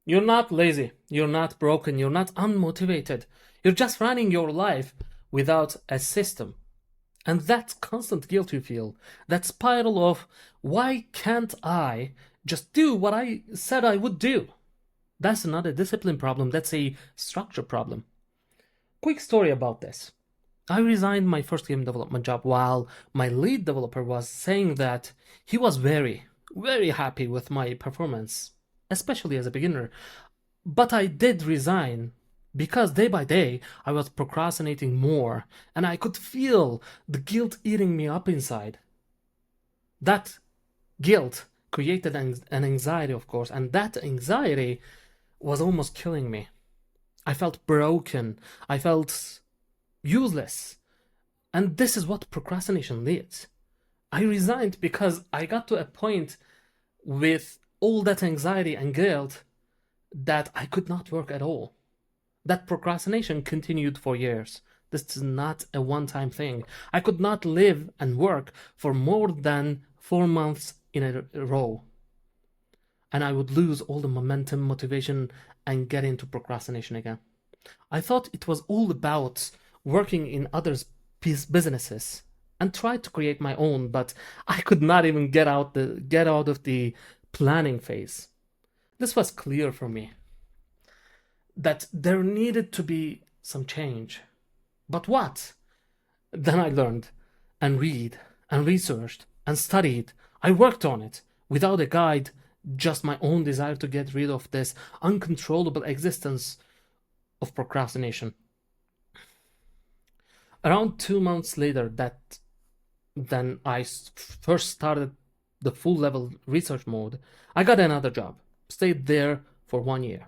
You're not lazy, you're not broken, you're not unmotivated. You're just running your life without a system. And that constant guilt you feel, that spiral of why can't I just do what I said I would do? That's not a discipline problem, that's a structure problem. Quick story about this. I resigned my first game development job while my lead developer was saying that he was very, very happy with my performance, especially as a beginner. But I did resign because day by day I was procrastinating more and I could feel the guilt eating me up inside. That guilt created an anxiety, of course, and that anxiety was almost killing me. I felt broken. I felt useless. And this is what procrastination leads. I resigned because I got to a point with all that anxiety and guilt that I could not work at all. That procrastination continued for years. This is not a one time thing. I could not live and work for more than 4 months in a row. And I would lose all the momentum, motivation, and get into procrastination again. I thought it was all about working in others' businesses and tried to create my own, but I could not even get out of the planning phase. This was clear for me that there needed to be some change. But what? Then I learned and read and researched and studied. I worked on it without a guide, just my own desire to get rid of this uncontrollable existence of procrastination. Around 2 months later, then I first started the full level research mode, I got another job, stayed there for 1 year.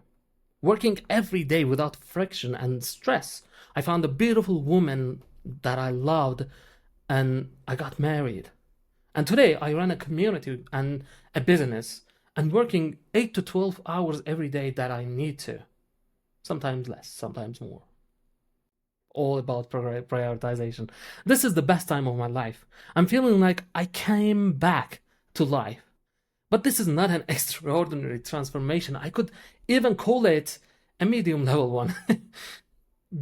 Working every day without friction and stress, I found a beautiful woman that I loved and I got married. And today I run a community and a business and working 8 to 12 hours every day that I need to. Sometimes less, sometimes more. All about prioritization. This is the best time of my life. I'm feeling like I came back to life. But this is not an extraordinary transformation. I could even call it a medium level one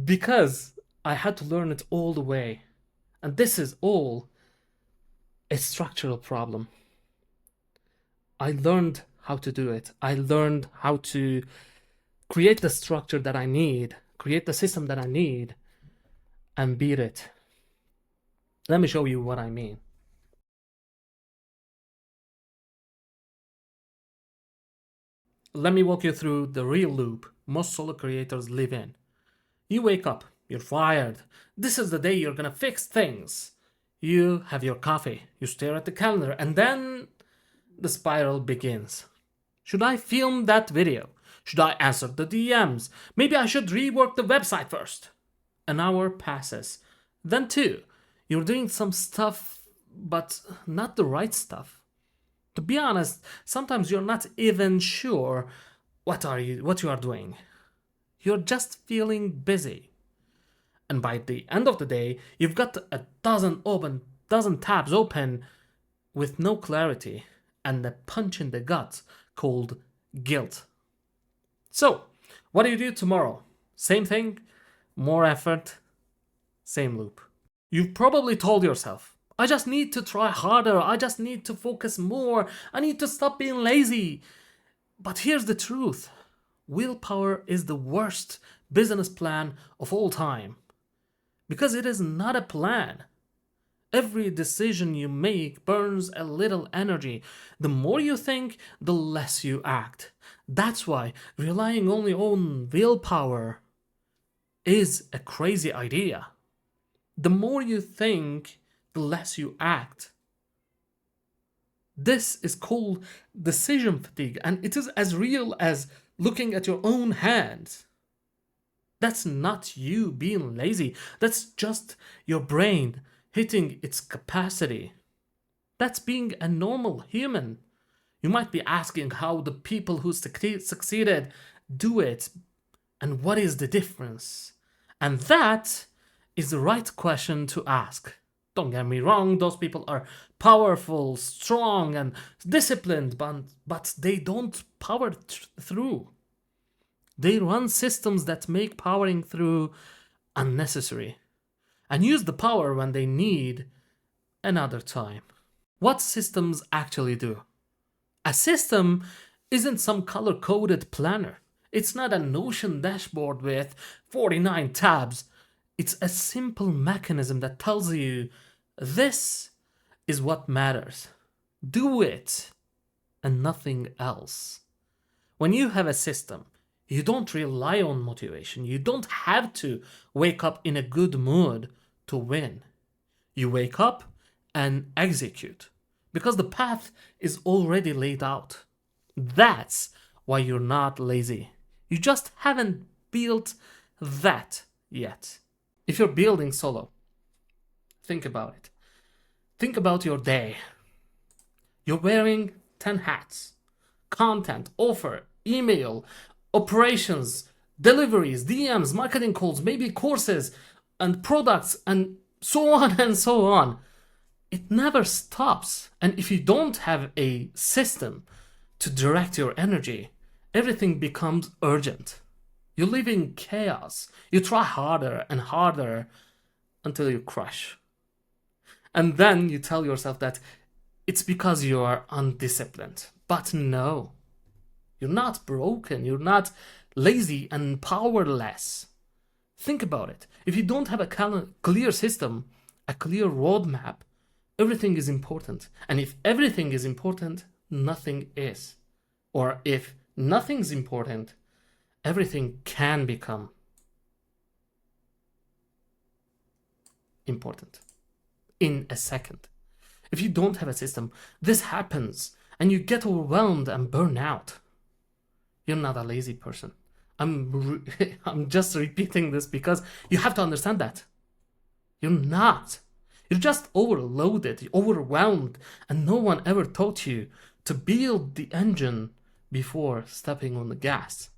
because I had to learn it all the way. And this is all a structural problem. I learned how to do it. I learned how to create the structure that I need, create the system that I need, and beat it. Let me show you what I mean. Let me walk you through the real loop most solo creators live in. You wake up, you're fired. This is the day you're gonna fix things. You have your coffee, you stare at the calendar, and then the spiral begins. Should I film that video? Should I answer the DMs? Maybe I should rework the website first. An hour passes. Then two, you're doing some stuff, but not the right stuff. To be honest, sometimes you're not even sure what you are doing. You're just feeling busy. And by the end of the day, you've got a dozen tabs open with no clarity and a punch in the gut called guilt. So, what do you do tomorrow? Same thing, more effort, same loop. You've probably told yourself, I just need to try harder, I just need to focus more, I need to stop being lazy. But here's the truth. Willpower is the worst business plan of all time. Because it is not a plan. Every decision you make burns a little energy. The more you think, the less you act. That's why relying only on willpower is a crazy idea. The more you think, the less you act. This is called decision fatigue, and it is as real as looking at your own hands. That's not you being lazy, that's just your brain hitting its capacity. That's being a normal human. You might be asking how the people who succeeded do it, and what is the difference? And that is the right question to ask. Don't get me wrong, those people are powerful, strong, and disciplined, but they don't power through. They run systems that make powering through unnecessary and use the power when they need another time. What systems actually do? A system isn't some color-coded planner. It's not a Notion dashboard with 49 tabs. It's a simple mechanism that tells you this is what matters. Do it and nothing else. When you have a system, you don't rely on motivation. You don't have to wake up in a good mood to win. You wake up and execute because the path is already laid out. That's why you're not lazy. You just haven't built that yet. If you're building solo, think about it. Think about your day. You're wearing 10 hats. Content, offer, email, operations, deliveries, DMs, marketing calls, maybe courses and products and so on and so on. It never stops. And if you don't have a system to direct your energy, everything becomes urgent. You live in chaos. You try harder and harder until you crash. And then you tell yourself that it's because you are undisciplined. But no, you're not broken. You're not lazy and powerless. Think about it. If you don't have a clear system, a clear roadmap, everything is important. And if everything is important, nothing is. Or if nothing's important, everything can become important in a second. If you don't have a system, this happens and you get overwhelmed and burn out. You're not a lazy person. I'm just repeating this because you have to understand that. You're not. You're just overloaded, overwhelmed, and no one ever taught you to build the engine before stepping on the gas.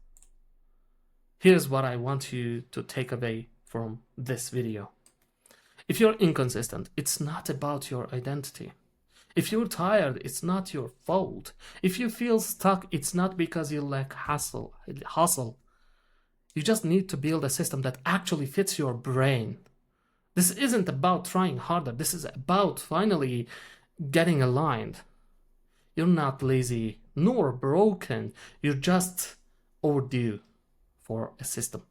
Here's what I want you to take away from this video. If you're inconsistent, it's not about your identity. If you're tired, it's not your fault. If you feel stuck, it's not because you lack hustle. You just need to build a system that actually fits your brain. This isn't about trying harder. This is about finally getting aligned. You're not lazy nor broken. You're just overdue for a system.